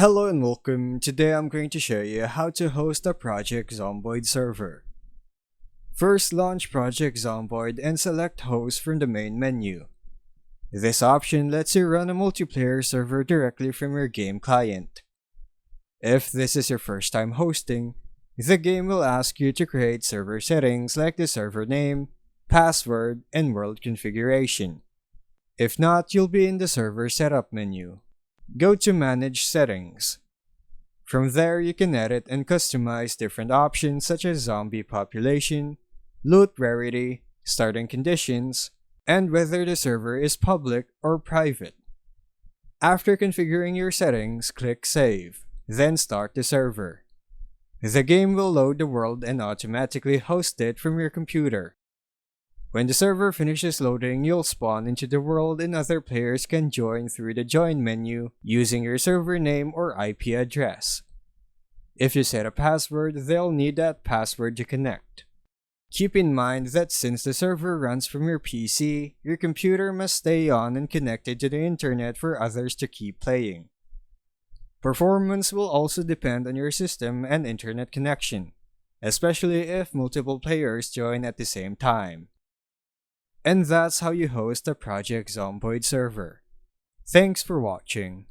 Hello and welcome. Today I'm going to show you how to host a Project Zomboid server. First, launch Project Zomboid and select Host from the main menu. This option lets you run a multiplayer server directly from your game client. If this is your first time hosting, the game will ask you to create server settings like the server name, password, and world configuration. If not, you'll be in the server setup menu. Go to Manage Settings. From there, you can edit and customize different options such as zombie population, loot rarity, starting conditions, and whether the server is public or private. After configuring your settings, click Save, then start the server. The game will load the world and automatically host it from your computer. When the server finishes loading, you'll spawn into the world and other players can join through the Join menu using your server name or IP address. If you set a password, they'll need that password to connect. Keep in mind that since the server runs from your PC, your computer must stay on and connected to the internet for others to keep playing. Performance will also depend on your system and internet connection, especially if multiple players join at the same time. And that's how you host a Project Zomboid server. Thanks for watching.